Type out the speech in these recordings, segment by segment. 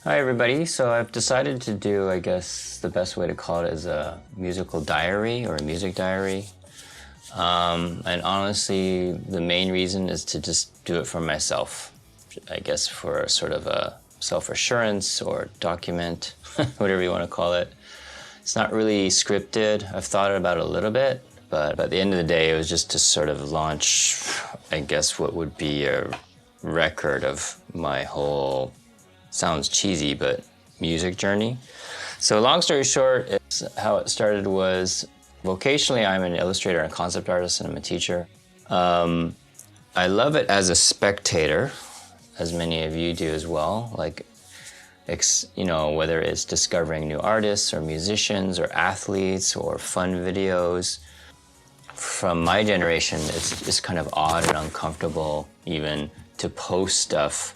Hi everybody, so I've decided to do, I guess the best way to call it is a musical diary or a music diary. And honestly, the main reason is to just do it for myself. I guess for sort of a self-assurance or document, whatever you want to call it. It's not really scripted. I've thought about it a little bit, but at the end of the day, it was just to sort of launch, I guess, what would be a record of my whole, sounds cheesy, but music journey. So long story short, how it started was, vocationally, I'm an illustrator and concept artist, and I'm a teacher. I love it as a spectator, as many of you do as well. Like, you know, whether it's discovering new artists or musicians or athletes or fun videos. From my generation, it's kind of odd and uncomfortable even to post stuff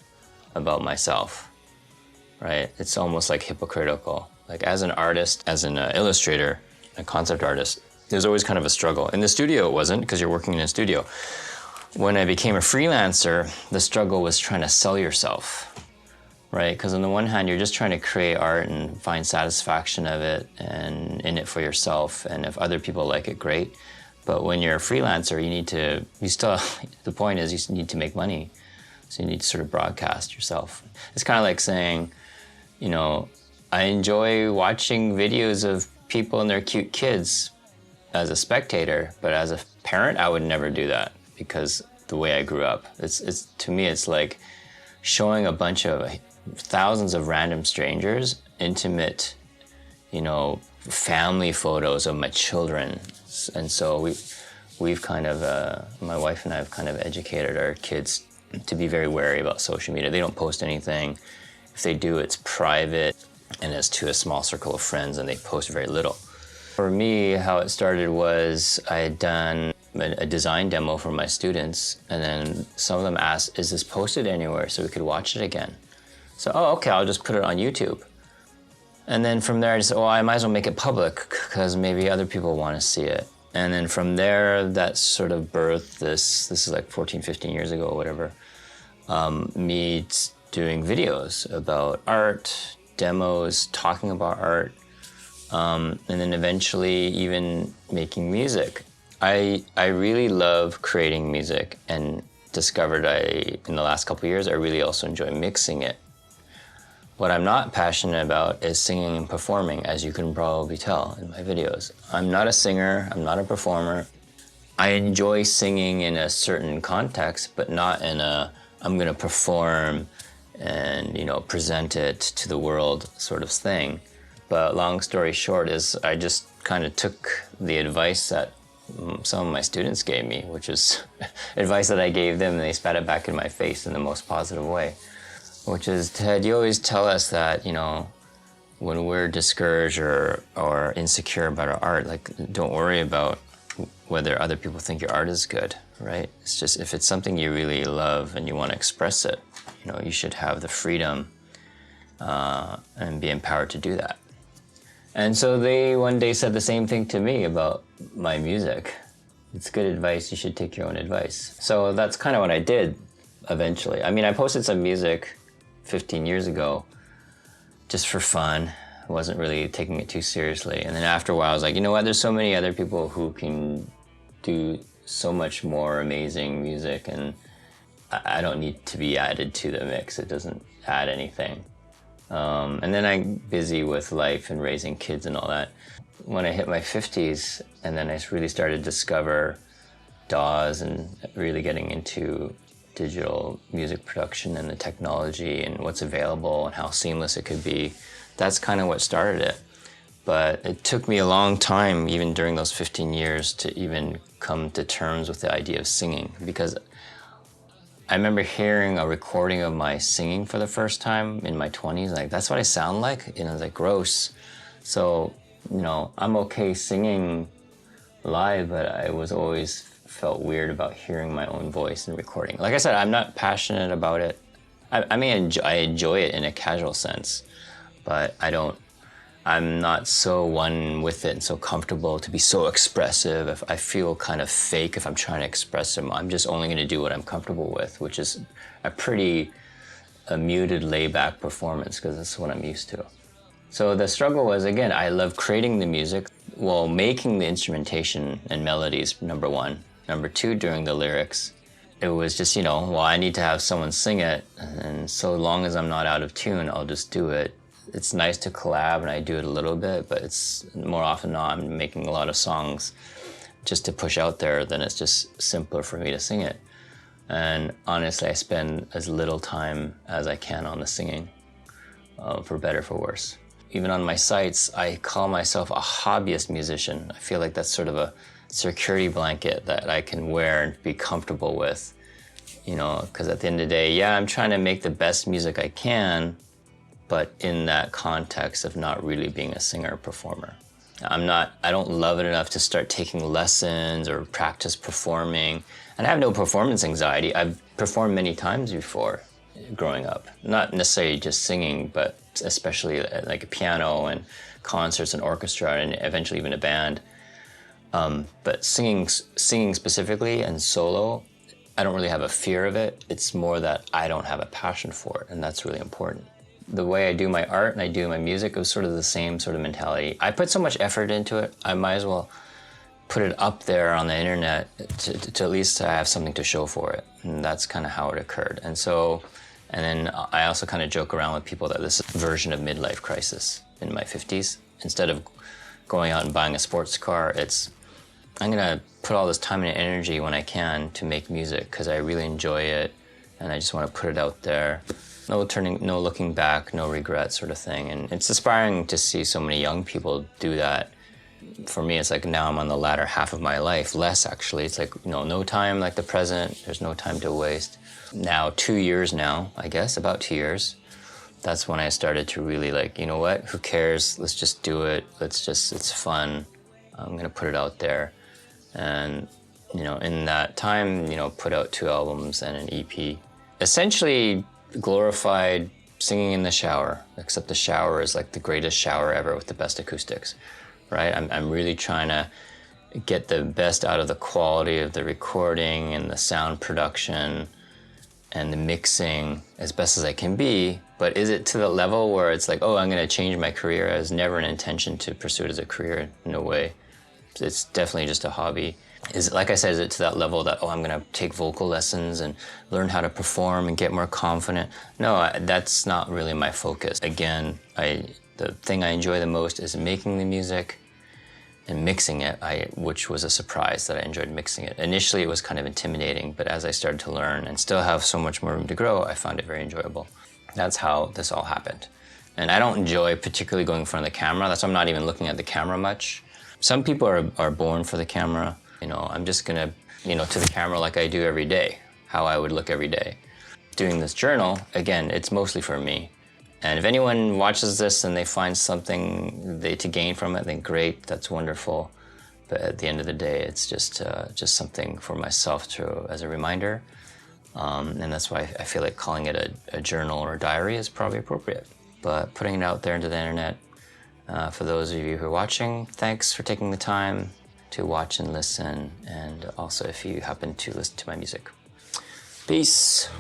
about myself, right? It's almost like hypocritical. Like as an artist, as an illustrator, a concept artist, there's always kind of a struggle. In the studio, it wasn't, because you're working in a studio. When I became a freelancer, the struggle was trying to sell yourself, right? Because on the one hand, you're just trying to create art and find satisfaction of it and in it for yourself. And if other people like it, great. But when you're a freelancer, the point is you need to make money. So you need to sort of broadcast yourself. It's kind of like saying, you know, I enjoy watching videos of people and their cute kids as a spectator, but as a parent, I would never do that because the way I grew up. To me, it's like showing a bunch of thousands of random strangers intimate, you know, family photos of my children. And so we've kind of, my wife and I have kind of educated our kids to be very wary about social media. They don't post anything. If they do, it's private and it's to a small circle of friends, and they post very little. For me, how it started was I had done a design demo for my students, and then some of them asked, is this posted anywhere so we could watch it again? So, oh, okay, I'll just put it on YouTube. And then from there, I just said, I might as well make it public because maybe other people want to see it. And then from there, that sort of birthed this is like 14, 15 years ago or whatever, me doing videos about art, demos, talking about art, and then eventually even making music. I really love creating music, and discovered in the last couple of years, I really also enjoy mixing it. What I'm not passionate about is singing and performing, as you can probably tell in my videos. I'm not a singer, I'm not a performer. I enjoy singing in a certain context, but not in I'm gonna perform and, you know, present it to the world sort of thing. But long story short is I just kind of took the advice that some of my students gave me, which is advice that I gave them, and they spat it back in my face in the most positive way. Which is, Ted, you always tell us that, you know, when we're discouraged or insecure about our art, like, don't worry about whether other people think your art is good, right? It's just, if it's something you really love and you want to express it, you know, you should have the freedom and be empowered to do that. And so they one day said the same thing to me about my music. It's good advice, you should take your own advice. So that's kind of what I did eventually. I mean, I posted some music 15 years ago, just for fun. I wasn't really taking it too seriously. And then after a while, I was like, you know what? There's so many other people who can do so much more amazing music, and I don't need to be added to the mix. It doesn't add anything. And then I'm busy with life and raising kids and all that. When I hit my 50s, and then I really started to discover DAWs and really getting into digital music production and the technology and what's available and how seamless it could be. That's kind of what started it. But it took me a long time, even during those 15 years, to even come to terms with the idea of singing, because I remember hearing a recording of my singing for the first time in my 20s, like, that's what I sound like? And I was like, gross. So, you know, I'm okay singing live, but I was always felt weird about hearing my own voice and recording. Like I said, I'm not passionate about it. I mean, I enjoy it in a casual sense, but I I'm not so one with it and so comfortable to be so expressive. If I feel kind of fake if I'm trying to express them, I'm just only going to do what I'm comfortable with, which is a muted, laid-back performance because that's what I'm used to. So the struggle was, again, I love creating the music while making the instrumentation and melodies, number one. Number two, doing the lyrics. It was just, well, I need to have someone sing it, and so long as I'm not out of tune, I'll just do it. It's nice to collab, and I do it a little bit, but it's more often not, I'm making a lot of songs just to push out there, then it's just simpler for me to sing it. And honestly, I spend as little time as I can on the singing, for better, for worse. Even on my sites, I call myself a hobbyist musician. I feel like that's sort of a security blanket that I can wear and be comfortable with, because at the end of the day, yeah, I'm trying to make the best music I can, but in that context of not really being a singer-performer. I don't love it enough to start taking lessons or practice performing. And I have no performance anxiety. I've performed many times before growing up. Not necessarily just singing, but especially like a piano and concerts and orchestra and eventually even a band. But singing specifically and solo, I don't really have a fear of it. It's more that I don't have a passion for it, and that's really important. The way I do my art and I do my music, it was sort of the same sort of mentality. I put so much effort into it, I might as well put it up there on the internet to at least have something to show for it. And that's kind of how it occurred. And then I also kind of joke around with people that this is a version of midlife crisis in my 50s. Instead of going out and buying a sports car, I'm gonna put all this time and energy when I can to make music because I really enjoy it and I just want to put it out there. No looking back, no regret sort of thing. And it's inspiring to see so many young people do that. For me, it's like now I'm on the latter half of my life, less actually. It's like, no time like the present, there's no time to waste. Now, 2 years now, I guess, about 2 years, that's when I started to really like, you know what, who cares? Let's just do it. It's fun. I'm gonna put it out there. And, in that time, put out 2 albums and an EP. Essentially glorified singing in the shower, except the shower is like the greatest shower ever with the best acoustics, right? I'm really trying to get the best out of the quality of the recording and the sound production and the mixing as best as I can be. But is it to the level where it's like, oh, I'm going to change my career? It was never an intention to pursue it as a career, no way. It's definitely just a hobby. Like I said, is it to that level that, I'm going to take vocal lessons and learn how to perform and get more confident? No, that's not really my focus. Again, the thing I enjoy the most is making the music and mixing it, which was a surprise that I enjoyed mixing it. Initially, it was kind of intimidating, but as I started to learn and still have so much more room to grow, I found it very enjoyable. That's how this all happened. And I don't enjoy particularly going in front of the camera. That's why I'm not even looking at the camera much. Some people are born for the camera. I'm just gonna, to the camera like I do every day, how I would look every day. Doing this journal, again, it's mostly for me. And if anyone watches this and they find something to gain from it, then great, that's wonderful. But at the end of the day, it's just something for myself as a reminder. And that's why I feel like calling it a journal or a diary is probably appropriate. But putting it out there into the internet, for those of you who are watching, thanks for taking the time to watch and listen, and also if you happen to listen to my music. Peace.